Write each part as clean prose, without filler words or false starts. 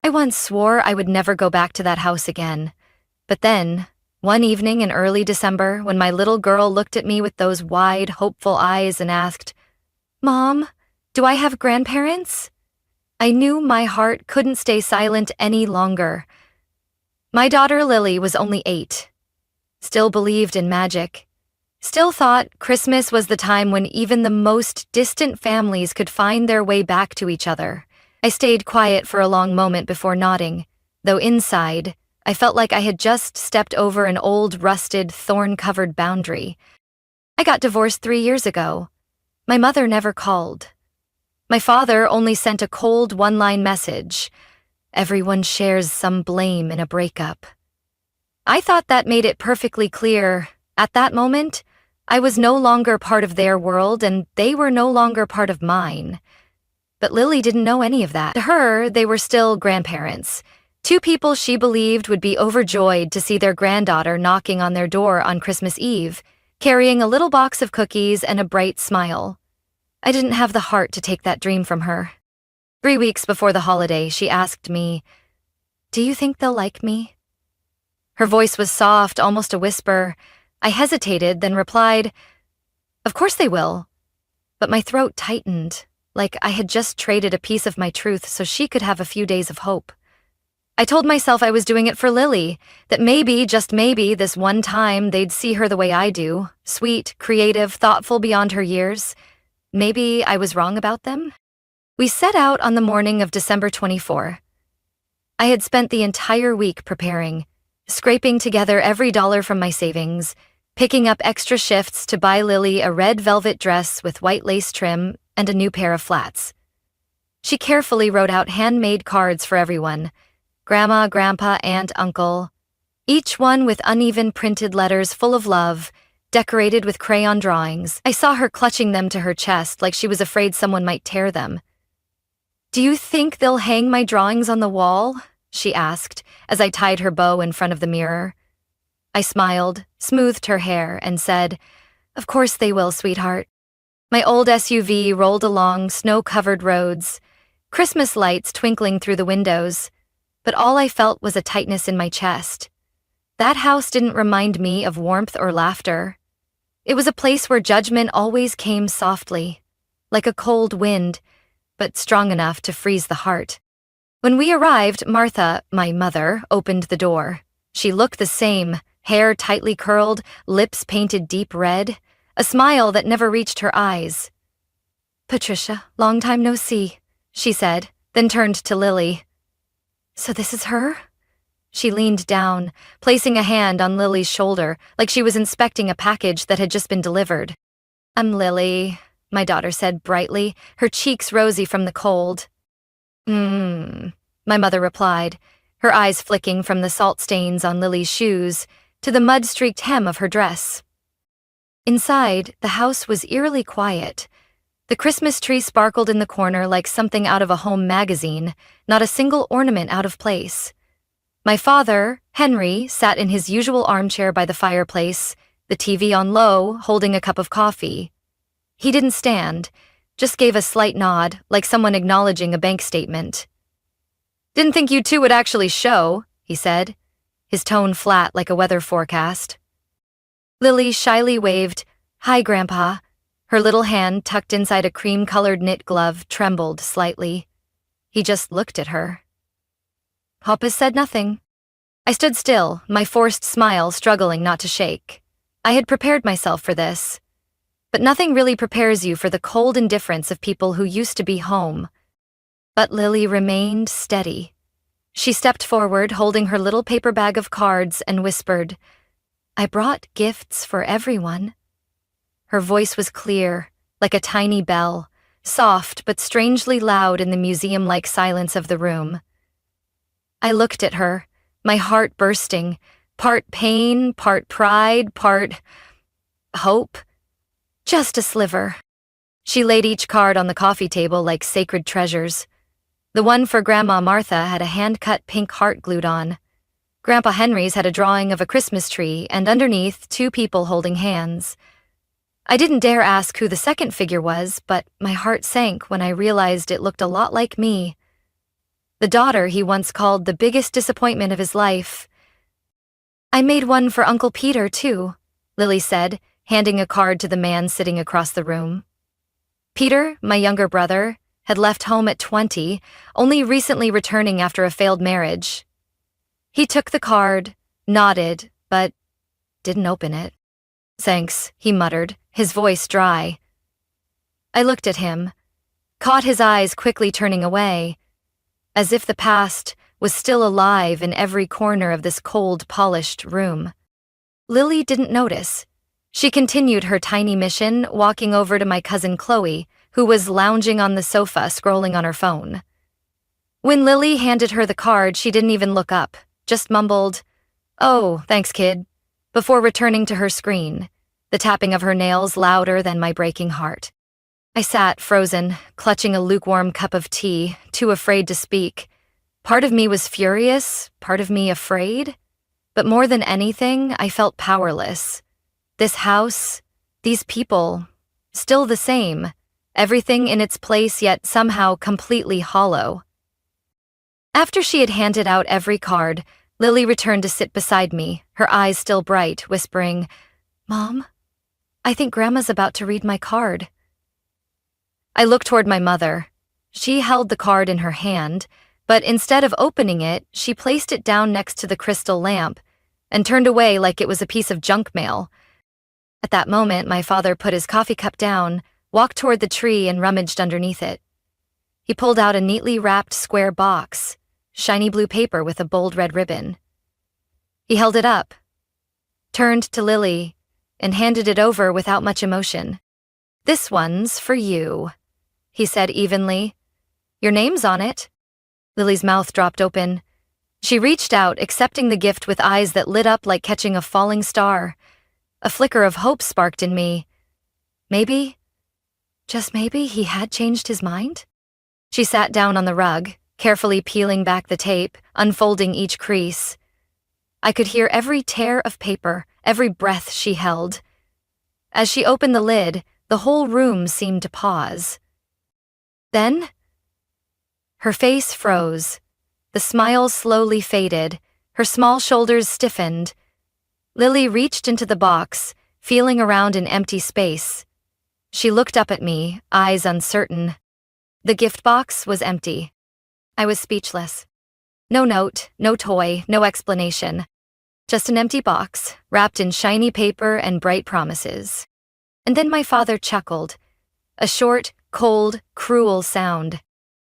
I once swore I would never go back to that house again. But then, one evening in early December, when my little girl looked at me with those wide, hopeful eyes and asked, "Mom, do I have grandparents?" I knew my heart couldn't stay silent any longer. My daughter Lily was only 8. Still believed in magic. Still thought Christmas was the time when even the most distant families could find their way back to each other. I stayed quiet for a long moment before nodding, though inside, I felt like I had just stepped over an old, rusted, thorn-covered boundary. I got divorced 3 years ago. My mother never called. My father only sent a cold one-line message. Everyone shares some blame in a breakup. I thought that made it perfectly clear. At that moment, I was no longer part of their world and they were no longer part of mine. But Lily didn't know any of that. To her, they were still grandparents. 2 people she believed would be overjoyed to see their granddaughter knocking on their door on Christmas Eve, carrying a little box of cookies and a bright smile. I didn't have the heart to take that dream from her. 3 weeks before the holiday, she asked me, "Do you think they'll like me?" Her voice was soft, almost a whisper. I hesitated, then replied, "Of course they will." But my throat tightened, like I had just traded a piece of my truth so she could have a few days of hope. I told myself I was doing it for Lily, that maybe, just maybe, this one time they'd see her the way I do, sweet, creative, thoughtful beyond her years. Maybe I was wrong about them? We set out on the morning of December 24. I had spent the entire week preparing, scraping together every dollar from my savings, picking up extra shifts to buy Lily a red velvet dress with white lace trim and a new pair of flats. She carefully wrote out handmade cards for everyone, Grandma, Grandpa, Aunt, Uncle, each one with uneven printed letters full of love, decorated with crayon drawings. I saw her clutching them to her chest like she was afraid someone might tear them. "Do you think they'll hang my drawings on the wall?" she asked as I tied her bow in front of the mirror. I smiled, smoothed her hair, and said, "Of course they will, sweetheart." My old SUV rolled along snow-covered roads, Christmas lights twinkling through the windows, but all I felt was a tightness in my chest. That house didn't remind me of warmth or laughter. It was a place where judgment always came softly, like a cold wind, but strong enough to freeze the heart. When we arrived, Martha, my mother, opened the door. She looked the same, hair tightly curled, lips painted deep red, a smile that never reached her eyes. "Patricia, long time no see," she said, then turned to Lily. "So this is her?" She leaned down, placing a hand on Lily's shoulder like she was inspecting a package that had just been delivered. "I'm Lily," my daughter said brightly, her cheeks rosy from the cold. My mother replied, her eyes flicking from the salt stains on Lily's shoes to the mud-streaked hem of her dress. Inside, the house was eerily quiet. The Christmas tree sparkled in the corner like something out of a home magazine, not a single ornament out of place. My father, Henry, sat in his usual armchair by the fireplace, the TV on low, holding a cup of coffee. He didn't stand, just gave a slight nod, like someone acknowledging a bank statement. "Didn't think you two would actually show," he said, his tone flat like a weather forecast. Lily shyly waved, "Hi, Grandpa." Her little hand, tucked inside a cream-colored knit glove, trembled slightly. He just looked at her. Hoppus said nothing. I stood still, my forced smile struggling not to shake. I had prepared myself for this. But nothing really prepares you for the cold indifference of people who used to be home. But Lily remained steady. She stepped forward, holding her little paper bag of cards, and whispered, "I brought gifts for everyone." Her voice was clear, like a tiny bell, soft but strangely loud in the museum-like silence of the room. I looked at her, my heart bursting, part pain, part pride, part hope. Just a sliver. She laid each card on the coffee table like sacred treasures. The one for Grandma Martha had a hand-cut pink heart glued on. Grandpa Henry's had a drawing of a Christmas tree, and underneath, 2 people holding hands. I didn't dare ask who the second figure was, but my heart sank when I realized it looked a lot like me. the daughter he once called the biggest disappointment of his life. "I made one for Uncle Peter, too," Lily said, handing a card to the man sitting across the room. Peter, my younger brother, had left home at 20, only recently returning after a failed marriage. He took the card, nodded, but didn't open it. "Thanks," he muttered, his voice dry. I looked at him, caught his eyes quickly turning away, as if the past was still alive in every corner of this cold, polished room. Lily didn't notice. She continued her tiny mission, walking over to my cousin Chloe, who was lounging on the sofa scrolling on her phone. When Lily handed her the card, she didn't even look up, just mumbled, "Oh, thanks, kid," before returning to her screen, the tapping of her nails louder than my breaking heart. I sat frozen, clutching a lukewarm cup of tea, too afraid to speak. Part of me was furious, part of me afraid, but more than anything, I felt powerless. This house, these people, still the same, everything in its place yet somehow completely hollow. After she had handed out every card, Lily returned to sit beside me, her eyes still bright, whispering, "Mom, I think Grandma's about to read my card." I looked toward my mother. She held the card in her hand, but instead of opening it, she placed it down next to the crystal lamp and turned away like it was a piece of junk mail. At that moment, my father put his coffee cup down, walked toward the tree, and rummaged underneath it. He pulled out a neatly wrapped square box, shiny blue paper with a bold red ribbon. He held it up, turned to Lily, and handed it over without much emotion. "This one's for you," he said evenly. "Your name's on it." Lily's mouth dropped open. She reached out, accepting the gift with eyes that lit up like catching a falling star. A flicker of hope sparked in me. Maybe, just maybe, he had changed his mind? She sat down on the rug, carefully peeling back the tape, unfolding each crease. I could hear every tear of paper, every breath she held. As she opened the lid, the whole room seemed to pause. Then, her face froze. The smile slowly faded. Her small shoulders stiffened. Lily reached into the box, feeling around an empty space. She looked up at me, eyes uncertain. The gift box was empty. I was speechless. No note, no toy, no explanation. Just an empty box, wrapped in shiny paper and bright promises. And then my father chuckled. A short, cold, cruel sound.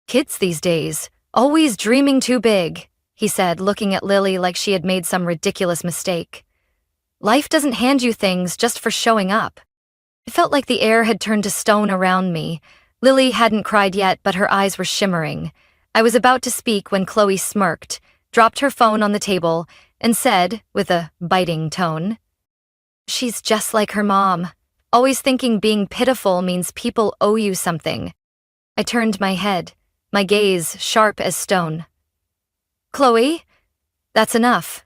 "Kids these days, always dreaming too big," he said, looking at Lily like she had made some ridiculous mistake. "Life doesn't hand you things just for showing up." It felt like the air had turned to stone around me. Lily hadn't cried yet, but her eyes were shimmering. I was about to speak when Chloe smirked, dropped her phone on the table, and said, with a biting tone, "She's just like her mom, always thinking being pitiful means people owe you something." I turned my head, my gaze sharp as stone. "Chloe, that's enough."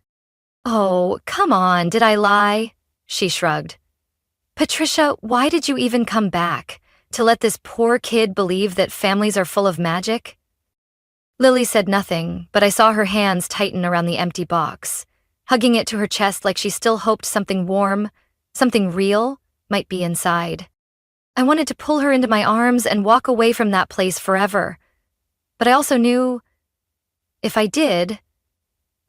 "Oh, come on, did I lie?" she shrugged. "Patricia, why did you even come back? To let this poor kid believe that families are full of magic?" Lily said nothing, but I saw her hands tighten around the empty box, hugging it to her chest like she still hoped something warm, something real, might be inside. I wanted to pull her into my arms and walk away from that place forever. But I also knew, if I did,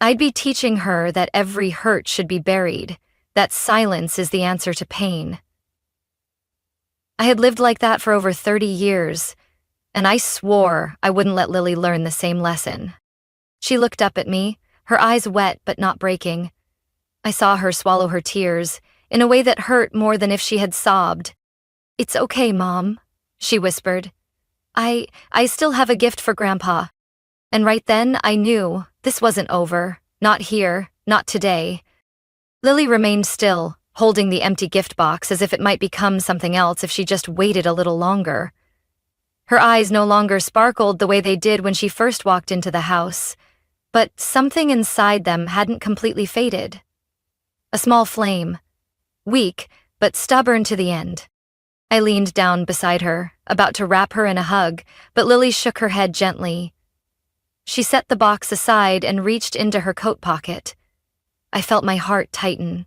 I'd be teaching her that every hurt should be buried, that silence is the answer to pain. I had lived like that for over 30 years, and I swore I wouldn't let Lily learn the same lesson. She looked up at me, her eyes wet but not breaking. I saw her swallow her tears, in a way that hurt more than if she had sobbed. "It's okay, Mom," she whispered. I still have a gift for Grandpa." And right then I knew this wasn't over, not here, not today. Lily remained still, holding the empty gift box as if it might become something else if she just waited a little longer. Her eyes no longer sparkled the way they did when she first walked into the house, but something inside them hadn't completely faded. A small flame, weak but stubborn to the end. I leaned down beside her, about to wrap her in a hug, but Lily shook her head gently. She set the box aside and reached into her coat pocket. I felt my heart tighten.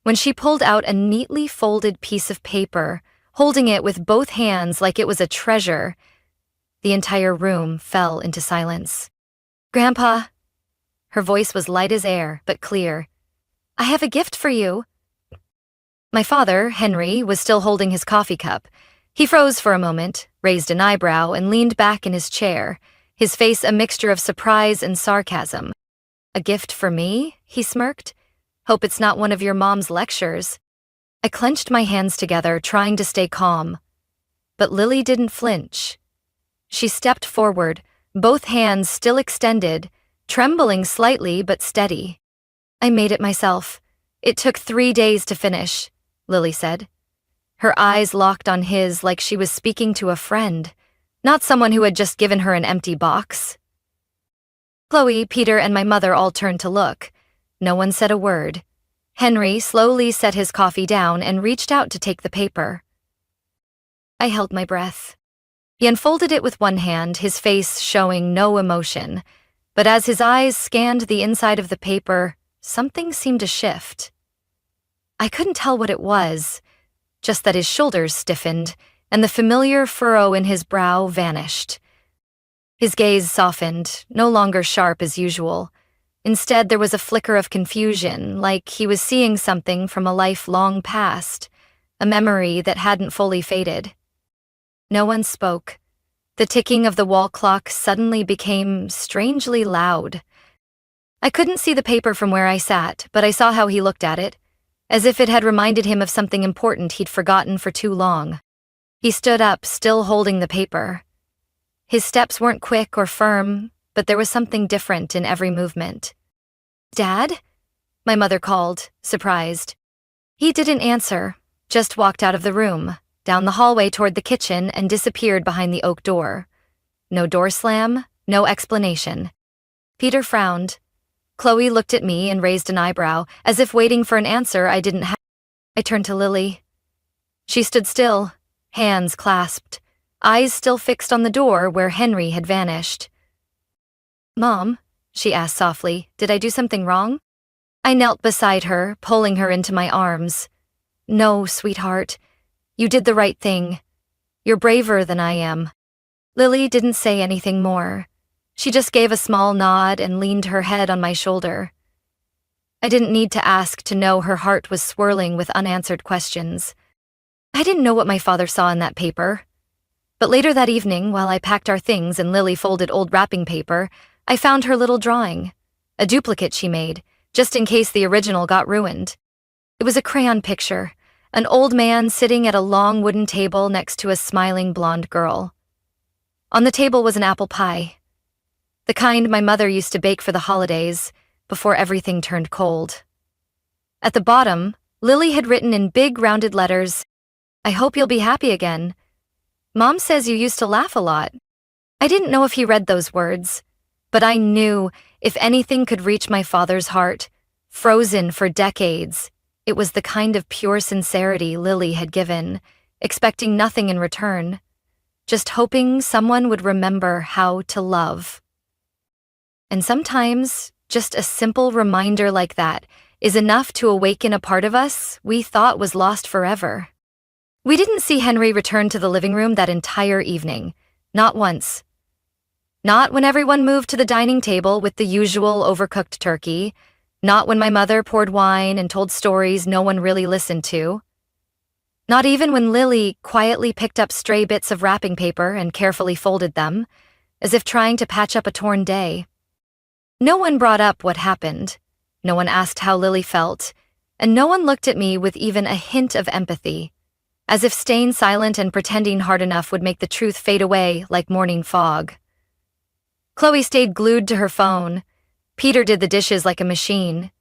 When she pulled out a neatly folded piece of paper, holding it with both hands like it was a treasure, the entire room fell into silence. "Grandpa," her voice was light as air, but clear, "I have a gift for you." My father, Henry, was still holding his coffee cup. He froze for a moment, raised an eyebrow, and leaned back in his chair, his face a mixture of surprise and sarcasm. "A gift for me?" he smirked. "Hope it's not one of your mom's lectures." I clenched my hands together, trying to stay calm. But Lily didn't flinch. She stepped forward, both hands still extended, trembling slightly but steady. "I made it myself. It took 3 days to finish," Lily said. Her eyes locked on his like she was speaking to a friend, not someone who had just given her an empty box. Chloe, Peter, and my mother all turned to look. No one said a word. Henry slowly set his coffee down and reached out to take the paper. I held my breath. He unfolded it with one hand, his face showing no emotion, but as his eyes scanned the inside of the paper, something seemed to shift. I couldn't tell what it was, just that his shoulders stiffened and the familiar furrow in his brow vanished. His gaze softened, no longer sharp as usual. Instead, there was a flicker of confusion, like he was seeing something from a life long past, a memory that hadn't fully faded. No one spoke. The ticking of the wall clock suddenly became strangely loud. I couldn't see the paper from where I sat, but I saw how he looked at it, as if it had reminded him of something important he'd forgotten for too long. He stood up, still holding the paper. His steps weren't quick or firm, but there was something different in every movement. "Dad?" my mother called, surprised. He didn't answer, just walked out of the room, down the hallway toward the kitchen, and disappeared behind the oak door. No door slam, no explanation. Peter frowned. Chloe looked at me and raised an eyebrow, as if waiting for an answer I didn't have. I turned to Lily. She stood still, hands clasped, eyes still fixed on the door where Henry had vanished. "Mom," she asked softly, "did I do something wrong?" I knelt beside her, pulling her into my arms. "No, sweetheart. You did the right thing. You're braver than I am." Lily didn't say anything more. She just gave a small nod and leaned her head on my shoulder. I didn't need to ask to know her heart was swirling with unanswered questions. I didn't know what my father saw in that paper. But later that evening, while I packed our things and Lily folded old wrapping paper, I found her little drawing, a duplicate she made, just in case the original got ruined. It was a crayon picture, an old man sitting at a long wooden table next to a smiling blonde girl. On the table was an apple pie, the kind my mother used to bake for the holidays, before everything turned cold. At the bottom, Lily had written in big rounded letters, "I hope you'll be happy again. Mom says you used to laugh a lot." I didn't know if he read those words, but I knew if anything could reach my father's heart, frozen for decades, it was the kind of pure sincerity Lily had given, expecting nothing in return, just hoping someone would remember how to love. And sometimes, just a simple reminder like that is enough to awaken a part of us we thought was lost forever. We didn't see Henry return to the living room that entire evening, not once. Not when everyone moved to the dining table with the usual overcooked turkey, not when my mother poured wine and told stories no one really listened to. Not even when Lily quietly picked up stray bits of wrapping paper and carefully folded them, as if trying to patch up a torn day. No one brought up what happened, no one asked how Lily felt, and no one looked at me with even a hint of empathy, as if staying silent and pretending hard enough would make the truth fade away like morning fog. Chloe stayed glued to her phone. Peter did the dishes like a machine.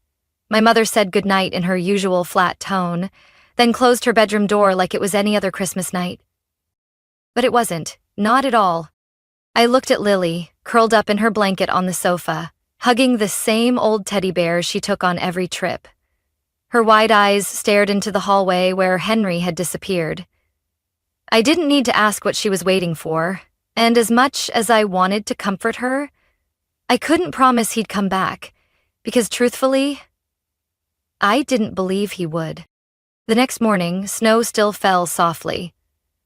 My mother said goodnight in her usual flat tone, then closed her bedroom door like it was any other Christmas night. But it wasn't, not at all. I looked at Lily, curled up in her blanket on the sofa, hugging the same old teddy bear she took on every trip. Her wide eyes stared into the hallway where Henry had disappeared. I didn't need to ask what she was waiting for, and as much as I wanted to comfort her, I couldn't promise he'd come back, because truthfully, I didn't believe he would. The next morning, snow still fell softly.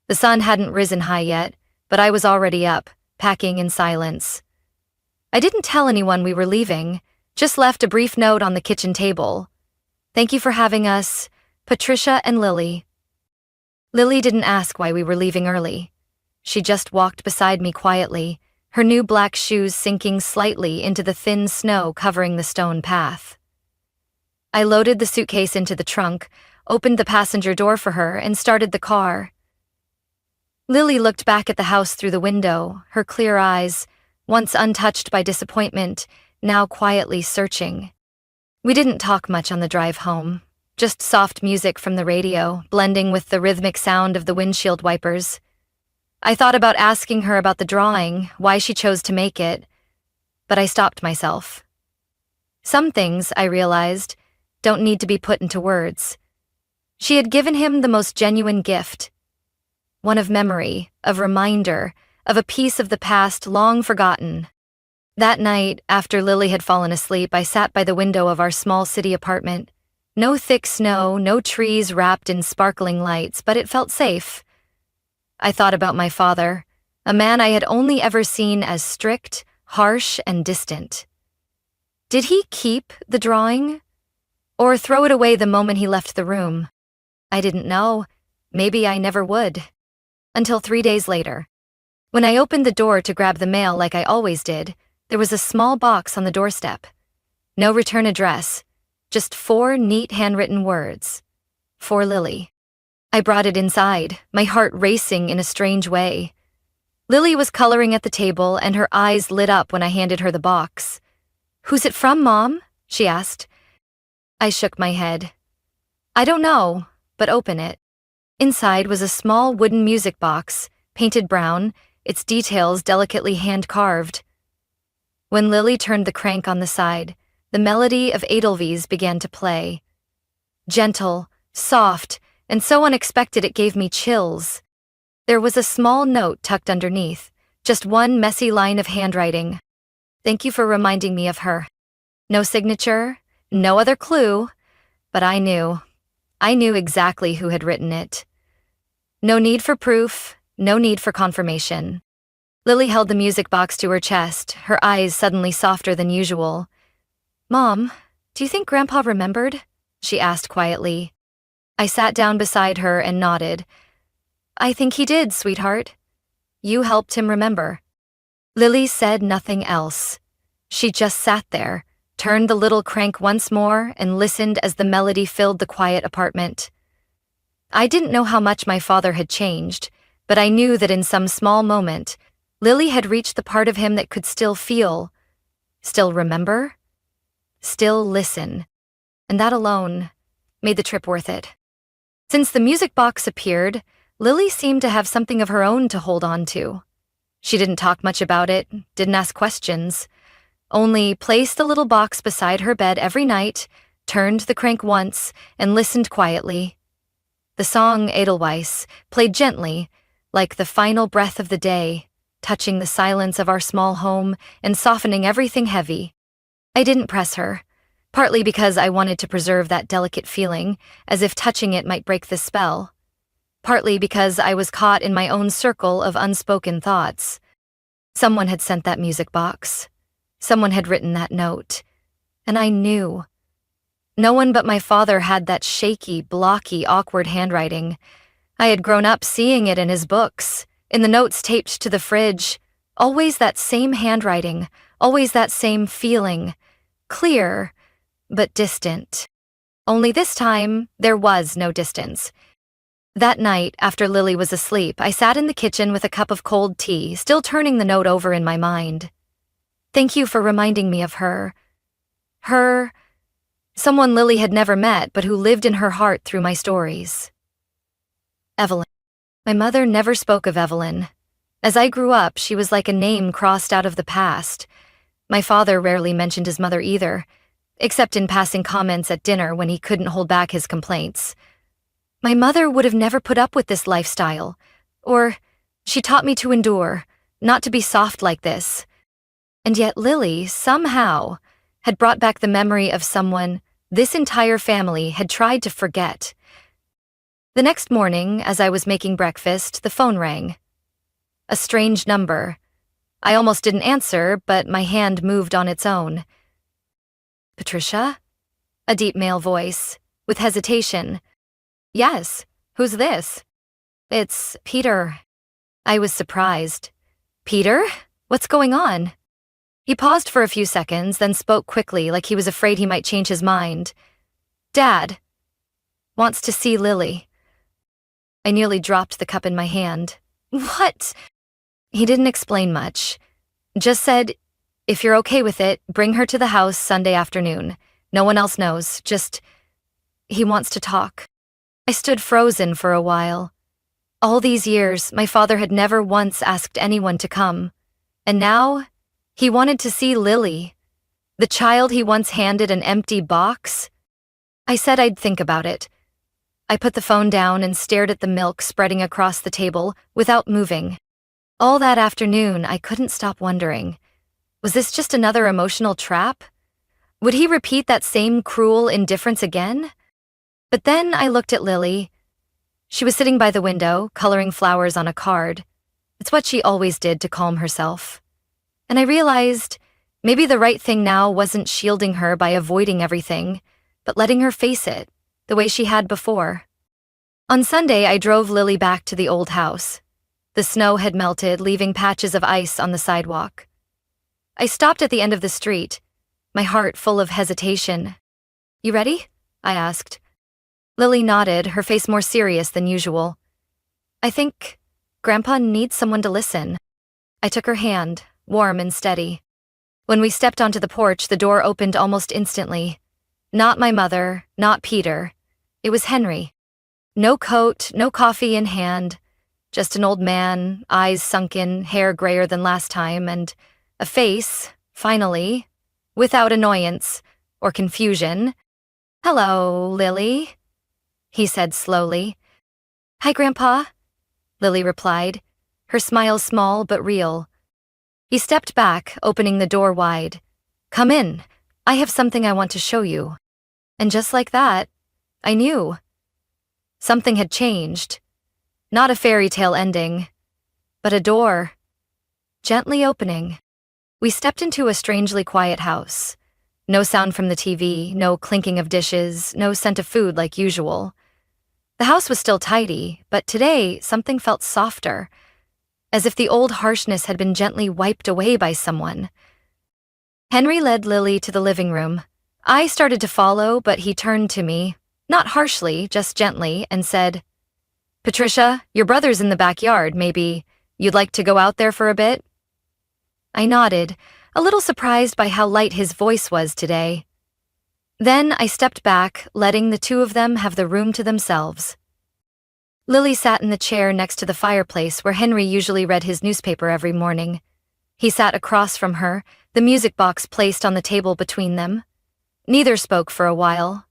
The sun hadn't risen high yet, but I was already up, packing in silence. I didn't tell anyone we were leaving, just left a brief note on the kitchen table. Thank you for having us, Patricia and Lily. Lily didn't ask why we were leaving early. She just walked beside me quietly, her new black shoes sinking slightly into the thin snow covering the stone path. I loaded the suitcase into the trunk, opened the passenger door for her, and started the car. Lily looked back at the house through the window, her clear eyes, once untouched by disappointment, now quietly searching. We didn't talk much on the drive home, just soft music from the radio, blending with the rhythmic sound of the windshield wipers. I thought about asking her about the drawing, why she chose to make it, but I stopped myself. Some things, I realized, don't need to be put into words. She had given him the most genuine gift. One of memory, of reminder, of a piece of the past long forgotten. That night, after Lily had fallen asleep, I sat by the window of our small city apartment. No thick snow, no trees wrapped in sparkling lights, but it felt safe. I thought about my father, a man I had only ever seen as strict, harsh, and distant. Did he keep the drawing? Or throw it away the moment he left the room? I didn't know. Maybe I never would. Until 3 days later. When I opened the door to grab the mail like I always did, there was a small box on the doorstep. No return address, just 4 neat handwritten words. For Lily. I brought it inside, my heart racing in a strange way. Lily was coloring at the table, and her eyes lit up when I handed her the box. "Who's it from, Mom?" she asked. I shook my head. "I don't know, but open it." Inside was a small wooden music box, painted brown, its details delicately hand-carved. When Lily turned the crank on the side, the melody of Edelweiss began to play. Gentle, soft, and so unexpected it gave me chills. There was a small note tucked underneath, just one messy line of handwriting. "Thank you for reminding me of her." No signature, no other clue, but I knew. I knew exactly who had written it. No need for proof, no need for confirmation. Lily held the music box to her chest, her eyes suddenly softer than usual. "Mom, do you think Grandpa remembered?" she asked quietly. I sat down beside her and nodded. "I think he did, sweetheart. You helped him remember." Lily said nothing else. She just sat there, turned the little crank once more, and listened as the melody filled the quiet apartment. I didn't know how much my father had changed, but I knew that in some small moment, Lily had reached the part of him that could still feel, still remember, still listen. And that alone made the trip worth it. Since the music box appeared, Lily seemed to have something of her own to hold on to. She didn't talk much about it, didn't ask questions, only placed the little box beside her bed every night, turned the crank once, and listened quietly. The song Edelweiss played gently, like the final breath of the day, touching the silence of our small home and softening everything heavy. I didn't press her, partly because I wanted to preserve that delicate feeling, as if touching it might break the spell, partly because I was caught in my own circle of unspoken thoughts. Someone had sent that music box. Someone had written that note. And I knew. No one but my father had that shaky, blocky, awkward handwriting. I had grown up seeing it in his books, in the notes taped to the fridge. Always that same handwriting, always that same feeling. Clear, but distant. Only this time, there was no distance. That night, after Lily was asleep, I sat in the kitchen with a cup of cold tea, still turning the note over in my mind. "Thank you for reminding me of her. Her, someone Lily had never met, but who lived in her heart through my stories." Evelyn. My mother never spoke of Evelyn. As I grew up, she was like a name crossed out of the past. My father rarely mentioned his mother either, except in passing comments at dinner when he couldn't hold back his complaints. My mother would have never put up with this lifestyle, or she taught me to endure, not to be soft like this. And yet Lily, somehow, had brought back the memory of someone this entire family had tried to forget. The next morning, as I was making breakfast, the phone rang. A strange number. I almost didn't answer, but my hand moved on its own. Patricia? A deep male voice, with hesitation. Yes, who's this? It's Peter. I was surprised. Peter? What's going on? He paused for a few seconds, then spoke quickly like he was afraid he might change his mind. Dad wants to see Lily. I nearly dropped the cup in my hand. What? He didn't explain much. Just said, if you're okay with it, bring her to the house Sunday afternoon. No one else knows. He wants to talk. I stood frozen for a while. All these years, my father had never once asked anyone to come. And now, he wanted to see Lily, the child he once handed an empty box. I said I'd think about it. I put the phone down and stared at the milk spreading across the table without moving. All that afternoon, I couldn't stop wondering, was this just another emotional trap? Would he repeat that same cruel indifference again? But then I looked at Lily. She was sitting by the window, coloring flowers on a card. It's what she always did to calm herself. And I realized maybe the right thing now wasn't shielding her by avoiding everything, but letting her face it, the way she had before. On Sunday, I drove Lily back to the old house. The snow had melted, leaving patches of ice on the sidewalk. I stopped at the end of the street, my heart full of hesitation. You ready? I asked. Lily nodded, her face more serious than usual. I think Grandpa needs someone to listen. I took her hand, warm and steady. When we stepped onto the porch, the door opened almost instantly. Not my mother, not Peter. It was Henry. No coat, no coffee in hand. Just an old man, eyes sunken, hair grayer than last time, and a face, finally, without annoyance or confusion. Hello, Lily, he said slowly. Hi, Grandpa, Lily replied, her smile small but real. He stepped back, opening the door wide. Come in. I have something I want to show you. And just like that, I knew. Something had changed. Not a fairy tale ending, but a door, gently opening. We stepped into a strangely quiet house. No sound from the TV, no clinking of dishes, no scent of food like usual. The house was still tidy, but today something felt softer, as if the old harshness had been gently wiped away by someone. Henry led Lily to the living room. I started to follow, but he turned to me, not harshly, just gently, and said, Patricia, your brother's in the backyard. Maybe you'd like to go out there for a bit? I nodded, a little surprised by how light his voice was today. Then I stepped back, letting the two of them have the room to themselves. Lily sat in the chair next to the fireplace where Henry usually read his newspaper every morning. He sat across from her, the music box placed on the table between them. Neither spoke for a while.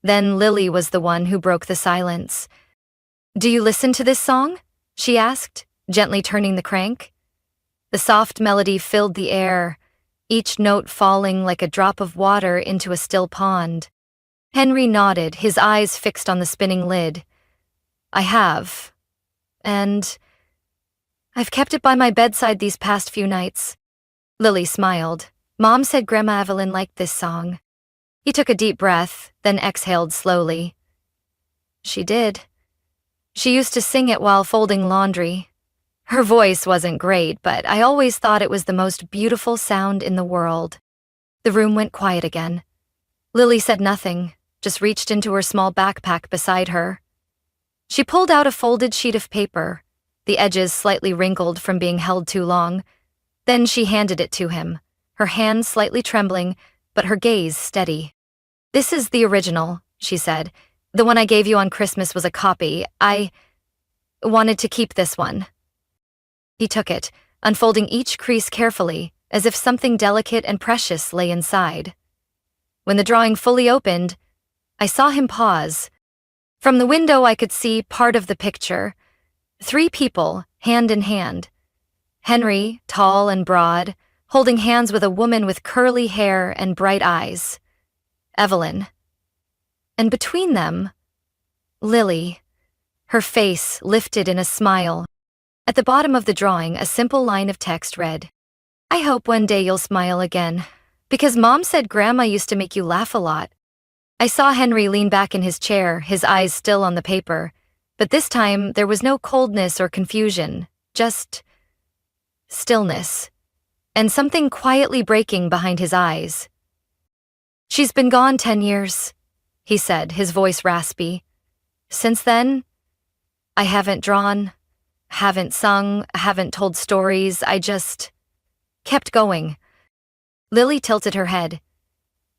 Then Lily was the one who broke the silence. Do you listen to this song? She asked, gently turning the crank. The soft melody filled the air, each note falling like a drop of water into a still pond. Henry nodded, his eyes fixed on the spinning lid. I have. And I've kept it by my bedside these past few nights. Lily smiled. Mom said Grandma Evelyn liked this song. He took a deep breath, then exhaled slowly. She did. She used to sing it while folding laundry. Her voice wasn't great, but I always thought it was the most beautiful sound in the world. The room went quiet again. Lily said nothing, just reached into her small backpack beside her. She pulled out a folded sheet of paper, the edges slightly wrinkled from being held too long. Then she handed it to him, her hand slightly trembling, but her gaze steady. This is the original, she said. The one I gave you on Christmas was a copy. I wanted to keep this one. He took it, unfolding each crease carefully, as if something delicate and precious lay inside. When the drawing fully opened, I saw him pause. From the window I could see part of the picture. 3 people, hand in hand. Henry, tall and broad, holding hands with a woman with curly hair and bright eyes. Evelyn. And between them, Lily, her face lifted in a smile. At the bottom of the drawing, a simple line of text read, "I hope one day you'll smile again, because Mom said Grandma used to make you laugh a lot." I saw Henry lean back in his chair, his eyes still on the paper, but this time there was no coldness or confusion, just stillness, and something quietly breaking behind his eyes. "She's been gone 10 years, he said, his voice raspy. "Since then, I haven't drawn, haven't sung, haven't told stories, I just kept going." Lily tilted her head.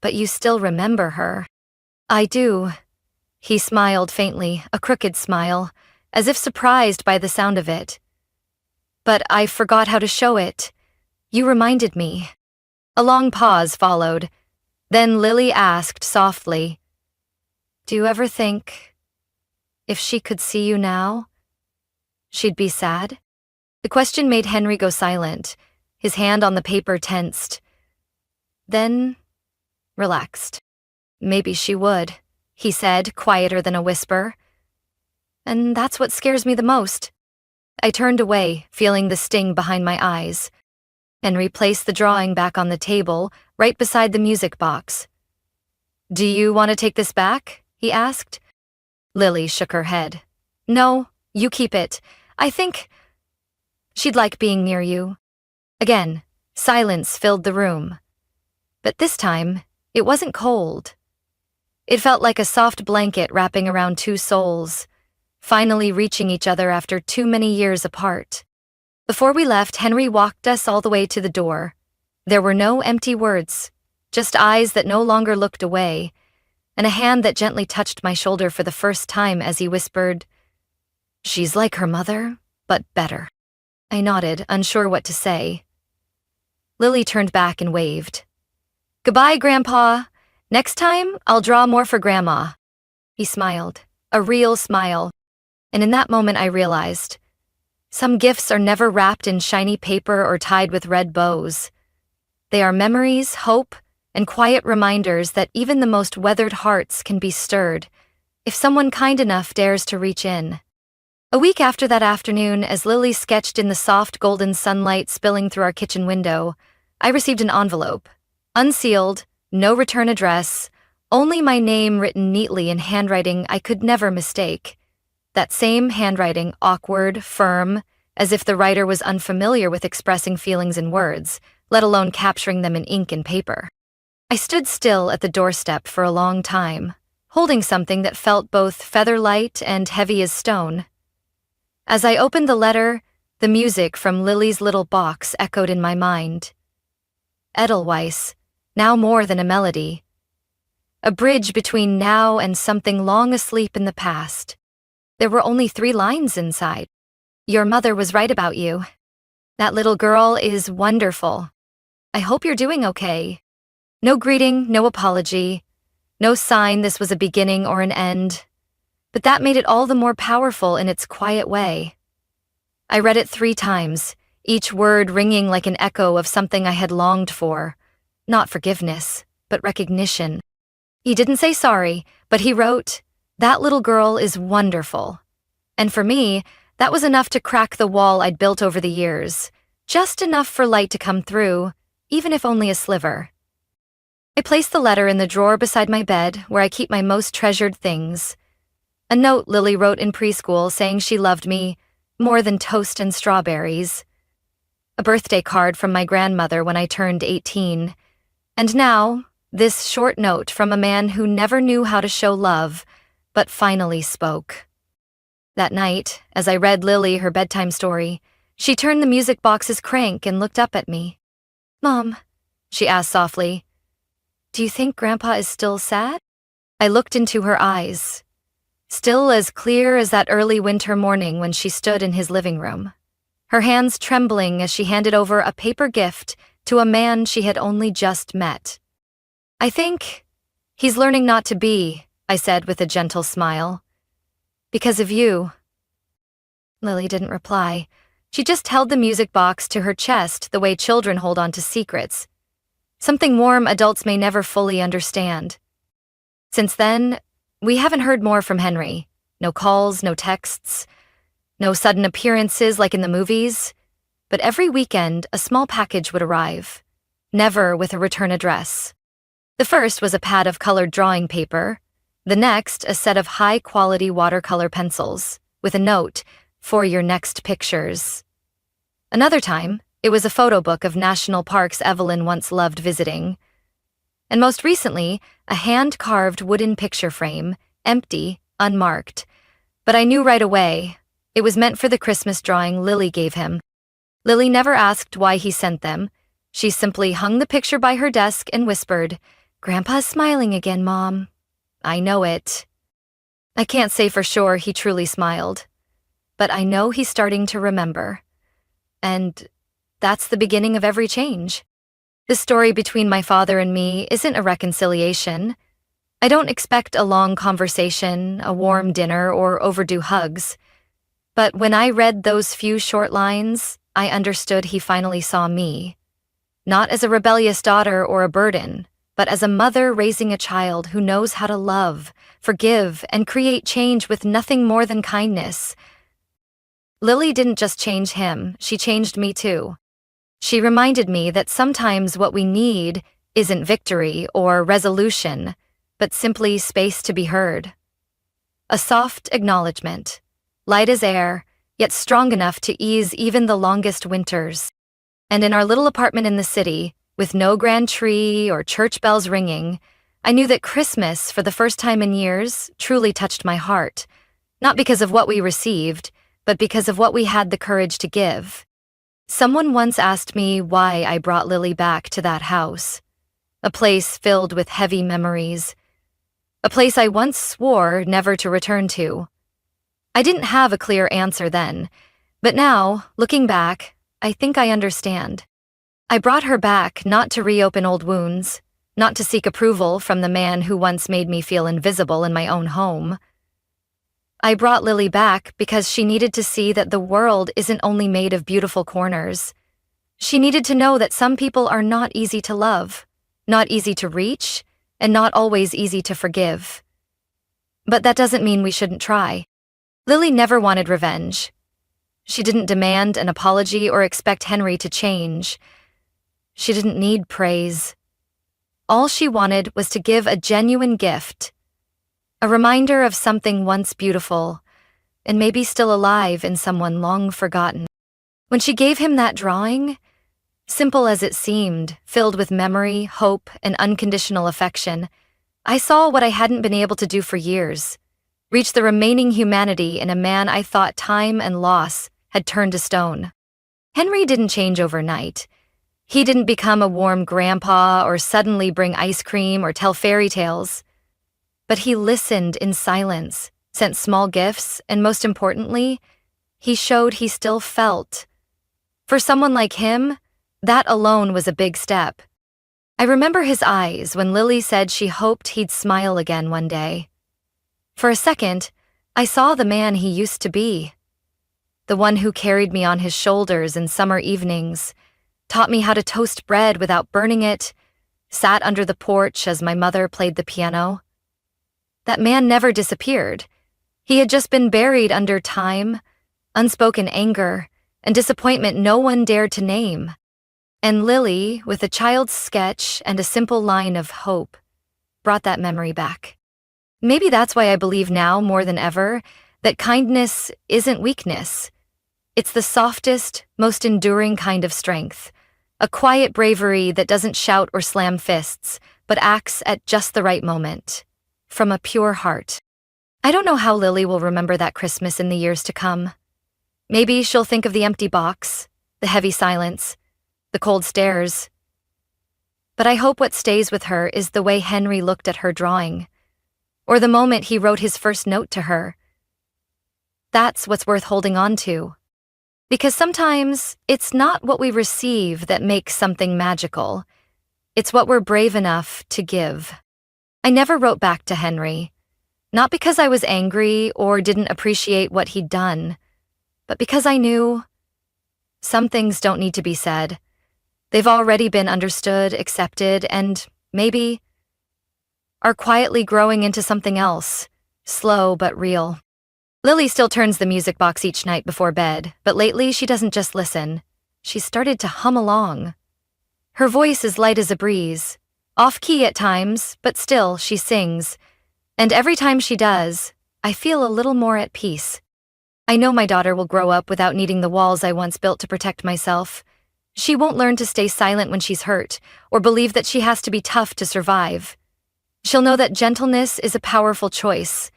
"But you still remember her." "I do." He smiled faintly, a crooked smile, as if surprised by the sound of it. "But I forgot how to show it. You reminded me." A long pause followed. Then Lily asked softly, "Do you ever think, if she could see you now, she'd be sad?" The question made Henry go silent, his hand on the paper tensed. Then relaxed. "Maybe she would," he said, quieter than a whisper. "And that's what scares me the most." I turned away, feeling the sting behind my eyes. Henry placed the drawing back on the table, right beside the music box. "Do you want to take this back?" he asked. Lily shook her head. "No, you keep it. I think she'd like being near you." Again, silence filled the room. But this time, it wasn't cold. It felt like a soft blanket wrapping around two souls, finally reaching each other after too many years apart. Before we left, Henry walked us all the way to the door. There were no empty words, just eyes that no longer looked away, and a hand that gently touched my shoulder for the first time as he whispered, "She's like her mother, but better." I nodded, unsure what to say. Lily turned back and waved. "Goodbye, Grandpa. Next time, I'll draw more for Grandma." He smiled, a real smile, and in that moment I realized, some gifts are never wrapped in shiny paper or tied with red bows. They are memories, hope, and quiet reminders that even the most weathered hearts can be stirred, if someone kind enough dares to reach in. A week after that afternoon, as Lily sketched in the soft golden sunlight spilling through our kitchen window, I received an envelope. Unsealed, no return address, only my name written neatly in handwriting I could never mistake. That same handwriting, awkward, firm, as if the writer was unfamiliar with expressing feelings in words, let alone capturing them in ink and paper. I stood still at the doorstep for a long time, holding something that felt both feather-light and heavy as stone. As I opened the letter, the music from Lily's little box echoed in my mind. Edelweiss, now more than a melody. A bridge between now and something long asleep in the past. There were only 3 lines inside. "Your mother was right about you. That little girl is wonderful. I hope you're doing okay." No greeting, no apology, no sign this was a beginning or an end. But that made it all the more powerful in its quiet way. I read it 3 times, each word ringing like an echo of something I had longed for. Not forgiveness, but recognition. He didn't say sorry, but he wrote, "That little girl is wonderful." And for me, that was enough to crack the wall I'd built over the years. Just enough for light to come through, even if only a sliver. I placed the letter in the drawer beside my bed, where I keep my most treasured things. A note Lily wrote in preschool saying she loved me more than toast and strawberries. A birthday card from my grandmother when I turned 18. And now, this short note from a man who never knew how to show love, but finally spoke. That night, as I read Lily her bedtime story, she turned the music box's crank and looked up at me. "Mom," she asked softly, "do you think Grandpa is still sad?" I looked into her eyes, still as clear as that early winter morning when she stood in his living room, her hands trembling as she handed over a paper gift to a man she had only just met. "I think he's learning not to be," I said with a gentle smile. "Because of you." Lily didn't reply, She just held the music box to her chest the way children hold on to secrets, something warm adults may never fully understand. Since then, we haven't heard more from Henry. No calls, no texts, no sudden appearances like in the movies. But every weekend, a small package would arrive, never with a return address. The first was a pad of colored drawing paper, the next a set of high-quality watercolor pencils, with a note, "For your next pictures." Another time, it was a photo book of national parks Evelyn once loved visiting. And most recently, a hand-carved wooden picture frame, empty, unmarked. But I knew right away, it was meant for the Christmas drawing Lily gave him. Lily never asked why he sent them. She simply hung the picture by her desk and whispered, "Grandpa's smiling again, Mom." I know it. I can't say for sure he truly smiled, but I know he's starting to remember. And that's the beginning of every change. The story between my father and me isn't a reconciliation. I don't expect a long conversation, a warm dinner, or overdue hugs. But when I read those few short lines, I understood he finally saw me. Not as a rebellious daughter or a burden, but as a mother raising a child who knows how to love, forgive, and create change with nothing more than kindness. Lily didn't just change him, she changed me too. She reminded me that sometimes what we need isn't victory or resolution, but simply space to be heard. A soft acknowledgement, light as air, yet strong enough to ease even the longest winters. And in our little apartment in the city, with no grand tree or church bells ringing, I knew that Christmas, for the first time in years, truly touched my heart, not because of what we received, but because of what we had the courage to give. Someone once asked me why I brought Lily back to that house, a place filled with heavy memories, a place I once swore never to return to. I didn't have a clear answer then, but now, looking back, I think I understand. I brought her back not to reopen old wounds, not to seek approval from the man who once made me feel invisible in my own home. I brought Lily back because she needed to see that the world isn't only made of beautiful corners. She needed to know that some people are not easy to love, not easy to reach, and not always easy to forgive. But that doesn't mean we shouldn't try. Lily never wanted revenge. She didn't demand an apology or expect Henry to change. She didn't need praise. All she wanted was to give a genuine gift, a reminder of something once beautiful, and maybe still alive in someone long forgotten. When she gave him that drawing, simple as it seemed, filled with memory, hope, and unconditional affection, I saw what I hadn't been able to do for years, reach the remaining humanity in a man I thought time and loss had turned to stone. Henry didn't change overnight. He didn't become a warm grandpa or suddenly bring ice cream or tell fairy tales. But he listened in silence, sent small gifts, and most importantly, he showed he still felt. For someone like him, that alone was a big step. I remember his eyes when Lily said she hoped he'd smile again one day. For a second, I saw the man he used to be. The one who carried me on his shoulders in summer evenings, taught me how to toast bread without burning it, sat under the porch as my mother played the piano. That man never disappeared. He had just been buried under time, unspoken anger, and disappointment no one dared to name. And Lily, with a child's sketch and a simple line of hope, brought that memory back. Maybe that's why I believe now more than ever that kindness isn't weakness. It's the softest, most enduring kind of strength, a quiet bravery that doesn't shout or slam fists, but acts at just the right moment, from a pure heart. I don't know how Lily will remember that Christmas in the years to come. Maybe she'll think of the empty box, the heavy silence, the cold stares. But I hope what stays with her is the way Henry looked at her drawing, or the moment he wrote his first note to her. That's what's worth holding on to. Because sometimes it's not what we receive that makes something magical. It's what we're brave enough to give. I never wrote back to Henry, not because I was angry or didn't appreciate what he'd done, but because I knew some things don't need to be said. They've already been understood, accepted, and maybe are quietly growing into something else, slow but real. Lily still turns the music box each night before bed, but lately she doesn't just listen. She's started to hum along. Her voice is light as a breeze, off-key at times, but still she sings. And every time she does, I feel a little more at peace. I know my daughter will grow up without needing the walls I once built to protect myself. She won't learn to stay silent when she's hurt, or believe that she has to be tough to survive. She'll know that gentleness is a powerful choice,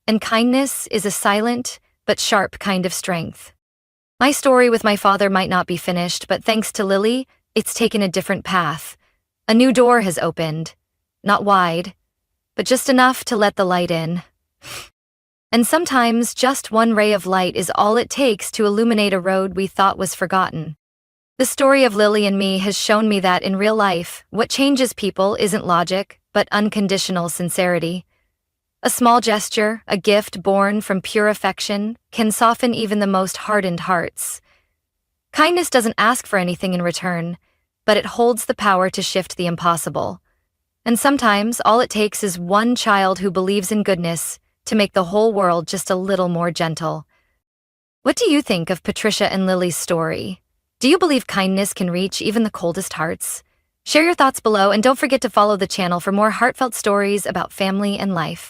and kindness is a silent but sharp kind of strength. My story with my father might not be finished, but thanks to Lily, it's taken a different path. A new door has opened. Not wide, but just enough to let the light in. And sometimes just one ray of light is all it takes to illuminate a road we thought was forgotten. The story of Lily and me has shown me that in real life, what changes people isn't logic, but unconditional sincerity. A small gesture, a gift born from pure affection, can soften even the most hardened hearts. Kindness doesn't ask for anything in return, but it holds the power to shift the impossible. And sometimes all it takes is one child who believes in goodness to make the whole world just a little more gentle. What do you think of Patricia and Lily's story? Do you believe kindness can reach even the coldest hearts? Share your thoughts below and don't forget to follow the channel for more heartfelt stories about family and life.